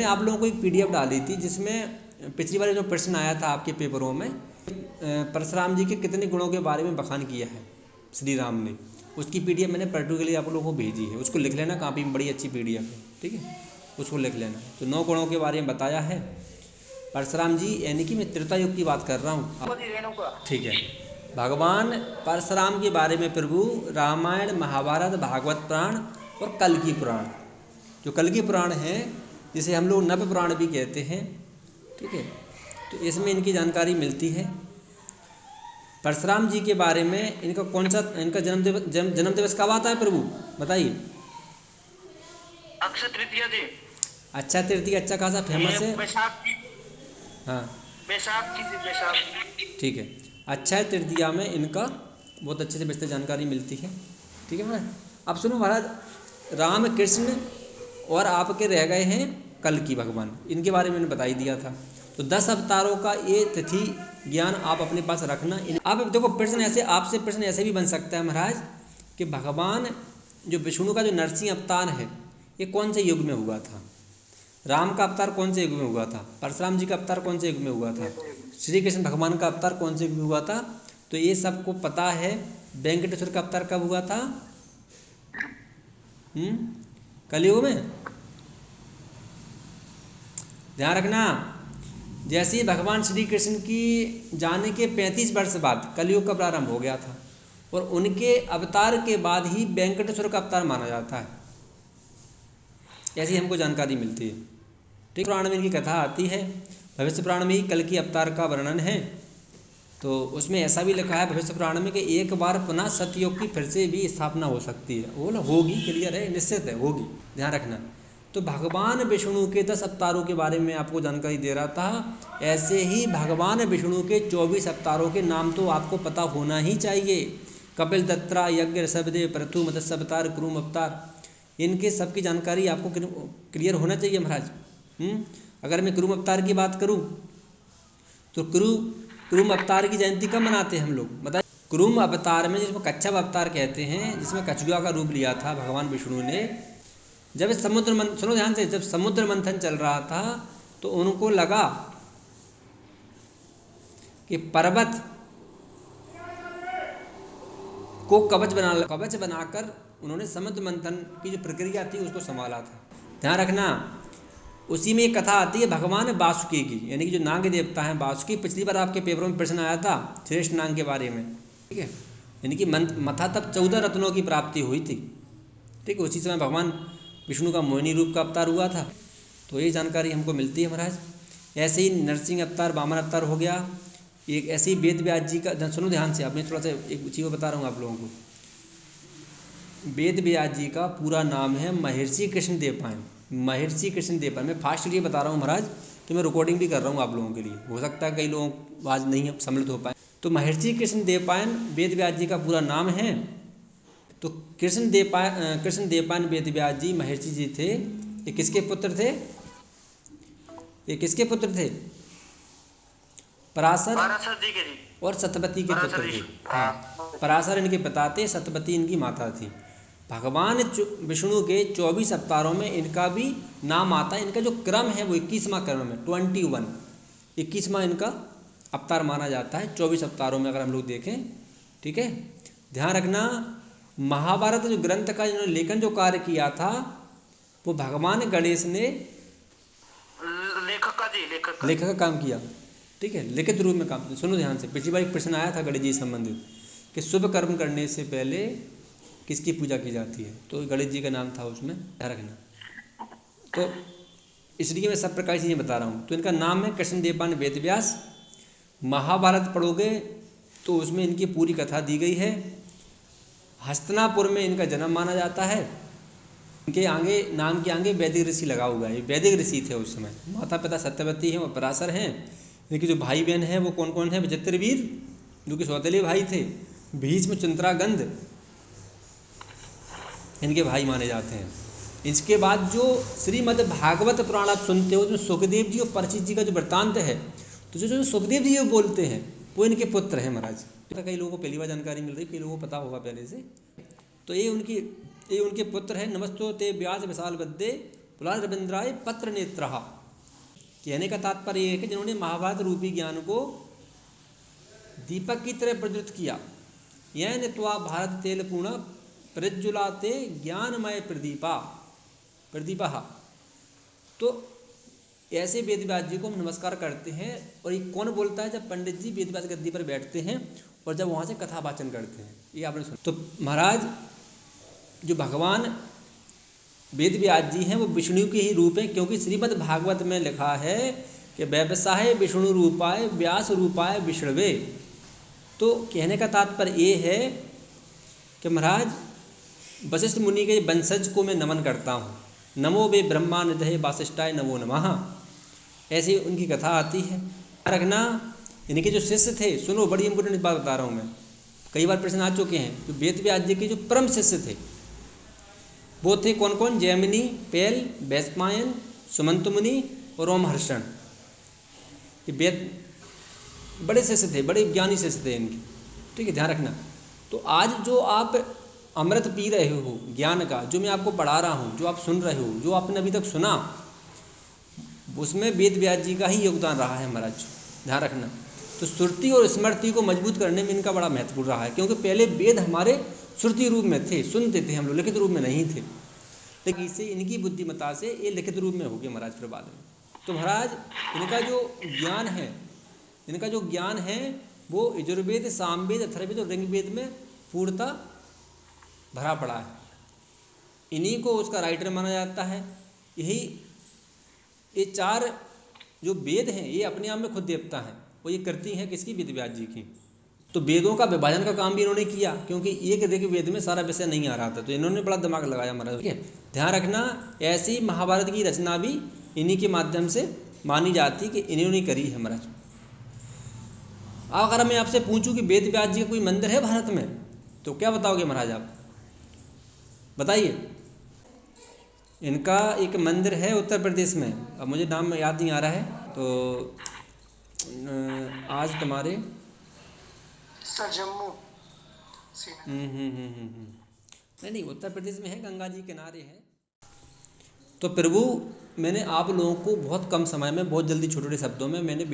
मैंने आप लोगों को एक PDF डाली थी जिसमें पिछली बार जो प्रश्न आया था आपके पेपरों में, परशुराम जी के कितने गुणों के बारे में बखान किया है श्री राम ने, उसकी PDF मैंने पर्टिकुलरली आप लोगों को भेजी है। उसको लिख लेना, काफ़ी बड़ी अच्छी PDF है, ठीक है, उसको लिख लेना। तो 9 गुणों के बारे में बताया है परशुराम जी, यानी कि मैं त्रेता युग की बात कर रहा हूँ, ठीक है। भगवान परशुराम के बारे में प्रभु रामायण, महाभारत, भागवत पुराण और कल्कि पुराण, जो कल्कि पुराण है जिसे हम लोग नव पुराण भी कहते हैं, ठीक है, तो इसमें इनकी जानकारी मिलती है। परशुराम जी के बारे में इनका कौन सा, इनका जन्म दिवस कब आता है प्रभु बताइए? अक्षय तृतीया जी। अच्छा तृतीया अच्छा खासा फेमस है। हाँ ठीक है, अक्षय तृतीया में इनका बहुत अच्छे से विस्तृत जानकारी मिलती है, ठीक है महाराज। अब सुनो महाराज, राम कृष्ण और आपके रह गए हैं कल्कि भगवान, इनके बारे में मैंने बता ही दिया था। तो 10 अवतारों का ये तिथि ज्ञान आप अपने पास रखना। अब देखो प्रश्न ऐसे, आपसे प्रश्न ऐसे भी बन सकता है महाराज कि भगवान जो विष्णु का जो नरसिंह अवतार है ये कौन से युग में हुआ था, राम का अवतार कौन से युग में हुआ था, परशुराम जी का अवतार कौन से युग में हुआ था, श्री कृष्ण भगवान का अवतार कौन से युग में हुआ था। तो ये सबको पता है। वेंकटेश्वर का अवतार कब हुआ था? कलयुग में। ध्यान रखना, जैसे ही भगवान श्री कृष्ण की जाने के 35 वर्ष बाद कलयुग का प्रारंभ हो गया था, और उनके अवतार के बाद ही वेंकटेश्वर का अवतार माना जाता है, ऐसी हमको जानकारी मिलती है, ठीक। पुराण में इनकी कथा आती है, भविष्य पुराण में ही कल की अवतार का वर्णन है। तो उसमें ऐसा भी लिखा है भविष्य पुराण में कि एक बार पुनः सतयुग की फिर से भी स्थापना हो सकती है। वो होगी, क्लियर है, निश्चित है, होगी, ध्यान रखना। तो भगवान विष्णु के 10 अवतारों के बारे में आपको जानकारी दे रहा था। ऐसे ही भगवान विष्णु के 24 अवतारों के नाम तो आपको पता होना ही चाहिए। कपिल, दत्रा, यज्ञ, ऋषभदेव, पृथु, मत्स्य अवतार, कुरुम अवतार, इनके सबकी जानकारी आपको क्लियर होना चाहिए महाराज। अगर मैं कुरुम अवतार की बात करूं तो कुरुम अवतार की जयंती कब मनाते हैं हम लोग बताइए? कुरुम अवतार में, जिसको कच्छप अवतार कहते हैं, जिसमें कछुआ का रूप लिया था भगवान विष्णु ने, जब सुनो ध्यान से, जब समुद्र मंथन चल रहा था तो उनको लगा कि पर्वत को कवच बनाकर उन्होंने समुद्र मंथन की जो प्रक्रिया थी उसको संभाला था। ध्यान रखना, उसी में एक कथा आती है भगवान वासुकी की, यानी कि जो नाग देवता हैं वासुकी। पिछली बार आपके पेपरों में प्रश्न आया था श्रेष्ठ नाग के बारे में, ठीक है, यानी कि मथा तब 14 रत्नों की प्राप्ति हुई थी, ठीक है। उसी समय भगवान विष्णु का मोहिनी रूप का अवतार हुआ था। तो ये जानकारी हमको मिलती है महाराज। ऐसे ही नरसिंह अवतार, वामन अवतार हो गया। एक ऐसे ही वेद व्यास जी का, सुनो ध्यान से, अब मैं थोड़ा सा एक चीज़ बता रहा हूँ आप लोगों को। वेद व्यास जी का पूरा नाम है महर्षि कृष्ण देवपायन। महर्षि कृष्ण देवपायन, मैं फास्ट लिए बता रहा हूँ महाराज, तो मैं रिकॉर्डिंग भी कर रहा हूँ आप लोगों के लिए, हो सकता है कई लोग आज नहीं सम्मिलित हो पाए। तो महर्षि कृष्ण देवपायन वेद व्यास जी का पूरा नाम है। तो कृष्ण देवपायन वेद व्यास जी महर्षि जी थे। ये किसके पुत्र थे? ये किसके पुत्र थे? पराशर और सत्यवती के पुत्र थे। हाँ, पराशर इनके पिता थे, सत्यवती इनकी माता थी। भगवान विष्णु के 24 अवतारों में इनका भी नाम आता है। इनका जो क्रम है वो 21वां क्रम है, 21वां इनका अवतार माना जाता है 24 अवतारों में, अगर हम लोग देखें, ठीक है। ध्यान रखना, महाभारत जो ग्रंथ का इन्होंने लेखन जो कार्य किया था वो भगवान गणेश ने लेखक का काम किया, ठीक है, लिखित रूप में काम। सुनो ध्यान से, पिछली बार एक प्रश्न आया था गणेश जी से संबंधित कि शुभ कर्म करने से पहले किसकी पूजा की जाती है, तो गणेश जी का नाम था उसमें, ध्यान रखना। तो इसलिए मैं सब प्रकार की चीज़ें बता रहा हूँ। तो इनका नाम है कृष्ण देवपायन वेद व्यास। महाभारत पढ़ोगे तो उसमें इनकी पूरी कथा दी गई है। हस्तिनापुर में इनका जन्म माना जाता है। इनके आगे, नाम के आगे वैदिक ऋषि लगा हुआ है, वैदिक ऋषि थे उस समय। माता पिता सत्यवती हैं और पराशर हैं। इनके जो भाई बहन हैं वो कौन कौन है? विचित्रवीर जो कि सौतेले भाई थे, भीष्म, चिंत्रागंध इनके भाई माने जाते हैं। इसके बाद जो श्रीमद् भागवत पुराण आप सुनते हो, जो सुखदेव जी और परीक्षित जी का जो वृत्तांत है, तो जो सुखदेव जी बोलते हैं वो इनके पुत्र हैं महाराज। कई लोगों को पहली बार जानकारी मिल रही, कई लोगों को पता होगा पहले से। तो ये उनके पुत्र हैं। नमस्तो ते व्यास विशाल बद्दे बोला रविंद्राय पत्र नेत्रः। कहने का तात्पर्य ये है कि जिन्होंने महाभारत रूपी ज्ञान को दीपक की तरह प्रज्वलित किया, यह नित्वा भारत तेल पूर्ण प्रज्वलाते ज्ञानमय प्रदीपा। तो ऐसे वेदव्यास जी को हम नमस्कार करते हैं। और ये कौन बोलता है? जब पंडित जी वेदव्यास गद्दी पर बैठते हैं और जब वहाँ से कथा वाचन करते हैं। ये आपने सुना। तो महाराज जो भगवान वेदव्यास जी हैं वो विष्णु के ही रूप हैं, क्योंकि श्रीमद् भागवत में लिखा है कि व्यवसाय विष्णु रूपाय व्यास रूपाय विष्णवे। तो कहने का तात्पर्य ये है कि महाराज वशिष्ठ मुनि के वंशज को मैं नमन करता हूँ। नमो वे ब्रह्मानिधे वासिष्ठाय नमो नमः, ऐसी उनकी कथा आती है। रखना इनके जो शिष्य थे, सुनो बड़ी इंपोर्टेंट बात बता रहा हूँ मैं, कई बार प्रश्न आ चुके हैं। जो वेदव्यास जी के जो परम शिष्य थे वो थे कौन कौन? जैमिनी, पेल, वैशंपायन, सुमंत मुनि और रोमहर्षण। ये वेद बड़े शिष्य थे, बड़े ज्ञानी शिष्य थे इनके, ठीक है, ध्यान रखना। तो आज जो आप अमृत पी रहे हो ज्ञान का, जो मैं आपको पढ़ा रहा हूँ, जो आप सुन रहे हो, जो आपने अभी तक सुना, उसमें वेदव्यास जी का ही योगदान रहा है महाराज, ध्यान रखना। तो श्रुति और स्मृति को मजबूत करने में इनका बड़ा महत्वपूर्ण रहा है, क्योंकि पहले वेद हमारे श्रुति रूप में थे, सुनते थे हम लोग, लिखित रूप में नहीं थे। लेकिन इससे इनकी बुद्धिमत्ता से ये लिखित रूप में हो गए महाराज फिर बाद में। तो महाराज इनका जो ज्ञान है वो यजुर्वेद, सामवेद, अथर्ववेद और ऋग्वेद में पूर्णतः भरा पड़ा है। इन्हीं को उसका राइटर माना जाता है। ये चार जो वेद हैं ये अपने आप में खुद देवता हैं, वो ये करती हैं किसकी? वेदव्यास जी की। तो वेदों का विभाजन का काम भी इन्होंने किया, क्योंकि एक ऋग्वेद में सारा विषय नहीं आ रहा था, तो इन्होंने बड़ा दिमाग लगाया महाराज, ठीक है, ध्यान रखना। ऐसी महाभारत की रचना भी इन्हीं के माध्यम से मानी जाती कि इन्होंने करी है महाराज। अगर मैं आपसे पूछूं कि वेदव्यास जी का कोई मंदिर है भारत में, तो क्या बताओगे महाराज आप? बताइए। इनका एक मंदिर है उत्तर प्रदेश में, अब मुझे नाम याद नहीं आ रहा है, तो आज तुम्हारे जम्मू नहीं, उत्तर प्रदेश में है, गंगा जी किनारे है। तो प्रभु मैंने आप लोगों को बहुत कम समय में, बहुत जल्दी, छोटे छोटे शब्दों में मैंने